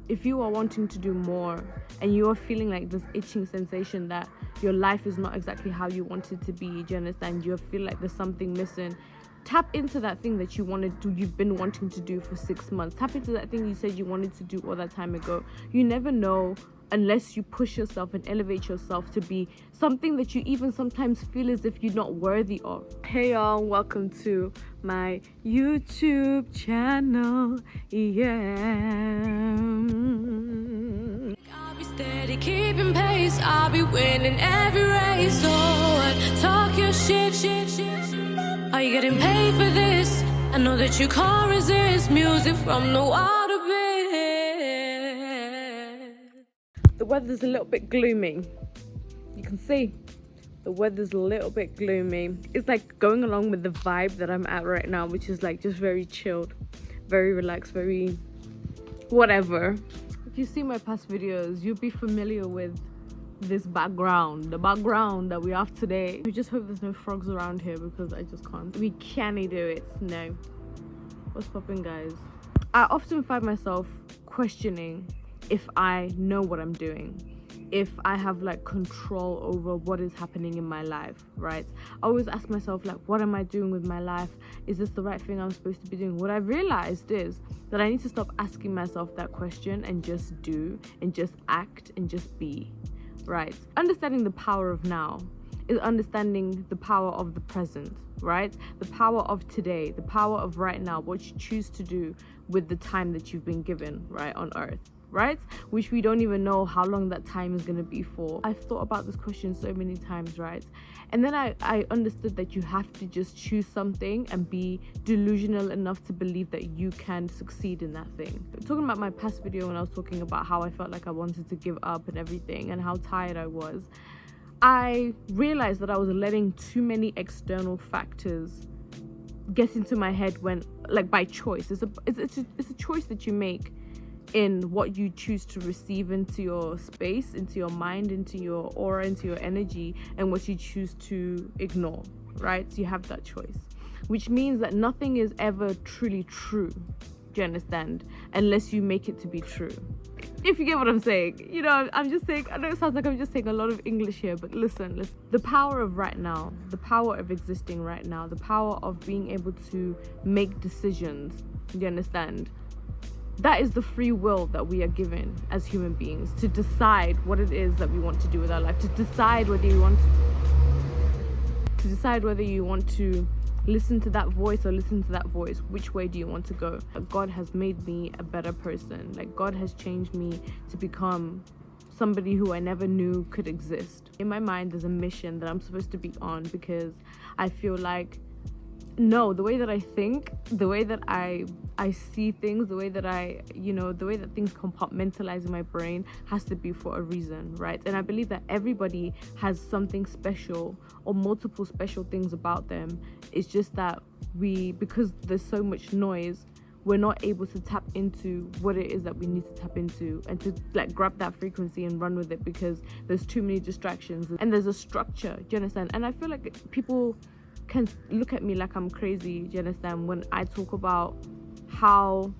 if you are wanting to do more and you are feeling like this itching sensation that your life is not exactly how you want it to be, do you understand? You feel like there's something missing. Tap into that thing that you've been wanting to do for 6 months. Tap into that thing you said you wanted to do all that time ago. You never know unless you push yourself and elevate yourself to be something that you even sometimes feel as if you're not worthy of. Hey y'all, welcome to my YouTube channel. I'll be steady, keeping pace. I'll be winning every race. So what? Talk your shit. Are you getting paid for this? I know that you can't resist music from the water bed. The weather's a little bit gloomy. You can see the weather's a little bit gloomy. It's like going along with the vibe that I'm at right now, which is like just very chilled, very relaxed, very whatever. If you see my past videos, you'll be familiar with this background, the background that we have today. We just hope there's no frogs around here because I just can't. We can't do it. No. What's popping, guys? I often find myself questioning if I know what I'm doing, if I have like control over what is happening in my life, right? I always ask myself, like, what am I doing with my life? Is this the right thing I'm supposed to be doing? What I've realized is that I need to stop asking myself that question and just do and just act and just be, right? Understanding the power of now is understanding the power of the present, right? The power of today, the power of right now, what you choose to do with the time that you've been given, right, on earth, right? Which we don't even know how long that time is going to be for. I've thought about this question so many times, right? And then I understood that you have to just choose something and be delusional enough to believe that you can succeed in that thing. Talking about my past video when I was talking about how I felt like I wanted to give up and everything and how tired I was, I realized that I was letting too many external factors get into my head when, like, by choice. It's a choice that you make in what you choose to receive into your space, into your mind, into your aura, into your energy, and what you choose to ignore, right? So you have that choice, which means that nothing is ever truly true, do you understand? Unless you make it to be true. If you get what I'm saying. You know, I'm just saying, I know it sounds like I'm just saying a lot of English here, but listen. The power of right now, the power of existing right now, the power of being able to make decisions, do you understand? That is the free will that we are given as human beings, to decide what it is that we want to do with our life, to decide whether you want to listen to that voice or listen to that voice. Which way do you want to go? God has made me a better person. Like, God has changed me to become somebody who I never knew could exist. In my mind, there's a mission that I'm supposed to be on, because I feel like, no, the way that I think, the way that I see things, the way that the way that things compartmentalize in my brain has to be for a reason, right? And I believe that everybody has something special or multiple special things about them. It's just that because there's so much noise, we're not able to tap into what it is that we need to tap into and to like grab that frequency and run with it, because there's too many distractions and there's a structure, do you understand? And I feel like people can look at me like I'm crazy, do you understand, when I talk about how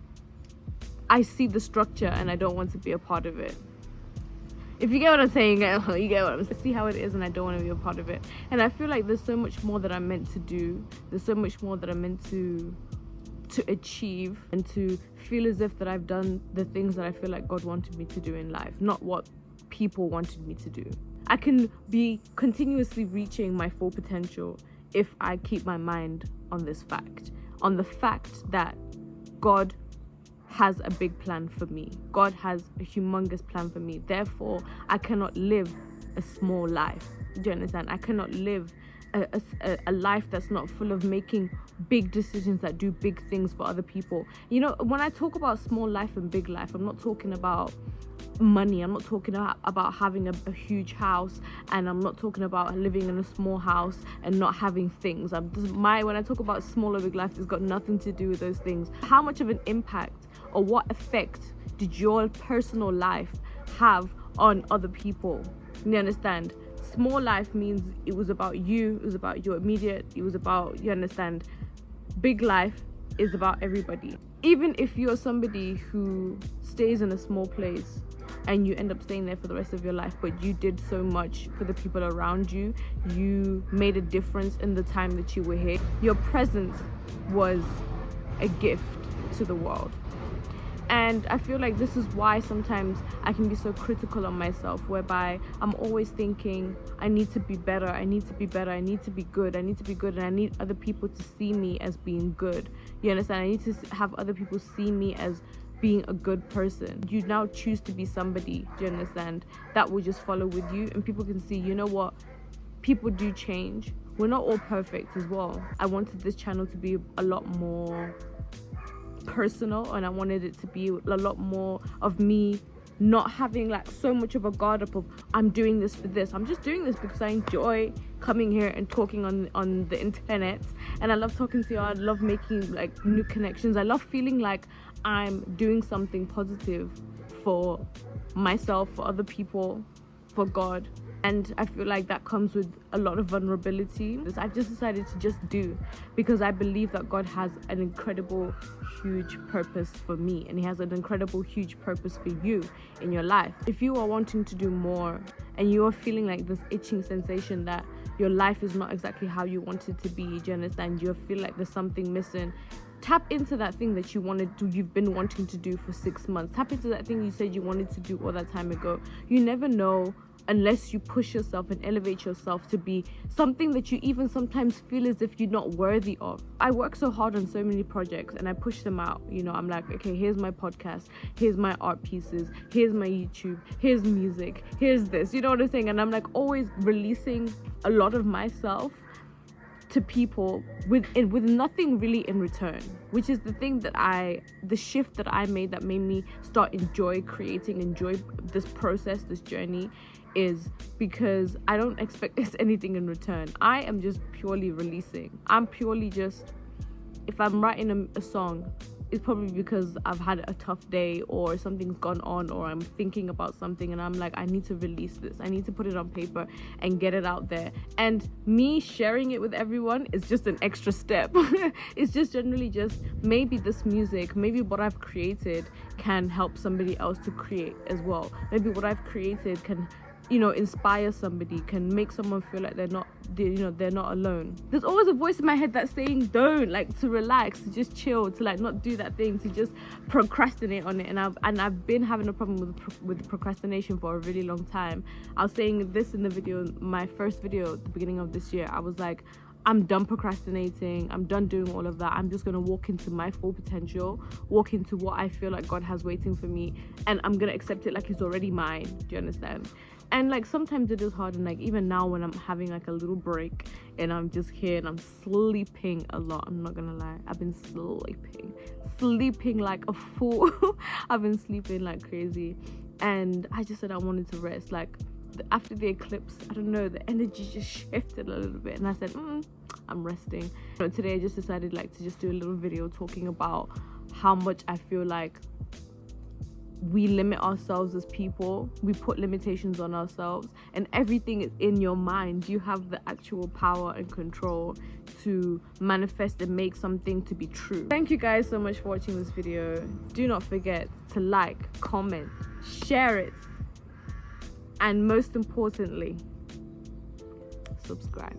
I see the structure and I don't want to be a part of it. If you get what I'm saying, you get what I'm saying. I see how it is and I don't want to be a part of it. And I feel like there's so much more that I'm meant to do. There's so much more that I'm meant to achieve, and to feel as if that I've done the things that I feel like God wanted me to do in life, not what people wanted me to do. I can be continuously reaching my full potential if I keep my mind on this fact, on the fact that God has a big plan for me. God has a humongous plan for me. Therefore, I cannot live a small life. Do you understand? I cannot live a life that's not full of making big decisions that do big things for other people. You know, when I talk about small life and big life, I'm not talking about money. I'm not talking about having a huge house, and I'm not talking about living in a small house and not having things. When I talk about small or big life, it's got nothing to do with those things. How much of an impact or what effect did your personal life have on other people? You understand? Small life means it was about you, it was about your immediate, it was about, you understand? Big life is about everybody. Even if you're somebody who stays in a small place and you end up staying there for the rest of your life, but you did so much for the people around you, you made a difference in the time that you were here. Your presence was a gift to the world. And I feel like this is why sometimes I can be so critical on myself, whereby I'm always thinking I need to be better, I need to be better, I need to be good, I need to be good, and I need other people to see me as being good. You understand? I need to have other people see me as being a good person. You now choose to be somebody, do you understand, that will just follow with you, and people can see, you know what, people do change. We're not all perfect as well. I wanted this channel to be a lot more personal, and I wanted it to be a lot more of me not having like so much of a guard up of I'm doing this for this. I'm just doing this because I enjoy coming here and talking on the internet, and I love talking to you. I love making like new connections. I love feeling like I'm doing something positive for myself, for other people, for God. And I feel like that comes with a lot of vulnerability. I've just decided to just do, because I believe that God has an incredible, huge purpose for me, and He has an incredible, huge purpose for you in your life. If you are wanting to do more and you are feeling like this itching sensation that your life is not exactly how you want it to be, do you understand? You feel like there's something missing. Tap into that thing that you've been wanting to do for 6 months. Tap into that thing you said you wanted to do all that time ago. You never know unless you push yourself and elevate yourself to be something that you even sometimes feel as if you're not worthy of. I work so hard on so many projects and I push them out. You know, I'm like, okay, here's my podcast, here's my art pieces, here's my YouTube, here's music, here's this, you know what I'm saying? And I'm like always releasing a lot of myself to people with nothing really in return, which is the thing that the shift that I made that made me start enjoy this process, this journey, is because I don't expect anything in return. I am just purely releasing. I'm purely just, if I'm writing a song, it's probably because I've had a tough day or something's gone on or I'm thinking about something and I'm like, I need to release this. I need to put it on paper and get it out there. And me sharing it with everyone is just an extra step. It's just generally just maybe this music, maybe what I've created can help somebody else to create as well. Maybe what I've created can, you know, inspire somebody, can make someone feel like they're not alone. There's always a voice in my head that's saying don't, like, to relax, to just chill, to like not do that thing, to just procrastinate on it. And I've been having a problem with procrastination for a really long time. I was saying this in the video, my first video at the beginning of this year. I was like, I'm done procrastinating. I'm done doing all of that. I'm just going to walk into my full potential, walk into what I feel like God has waiting for me, and I'm going to accept it like it's already mine. Do you understand? And like sometimes it is hard, and like even now when I'm having like a little break and I'm just here and I'm sleeping a lot, I'm not gonna lie, I've been sleeping like a fool. I've been sleeping like crazy, and I just said I wanted to rest. Like after the eclipse, I don't know, the energy just shifted a little bit, and I said I'm resting. So today I just decided like to just do a little video talking about how much I feel like we limit ourselves as people. We put limitations on ourselves, and everything is in your mind. You have the actual power and control to manifest and make something to be true. Thank you guys so much for watching this video. Do not forget to like, comment, share it, and most importantly, subscribe.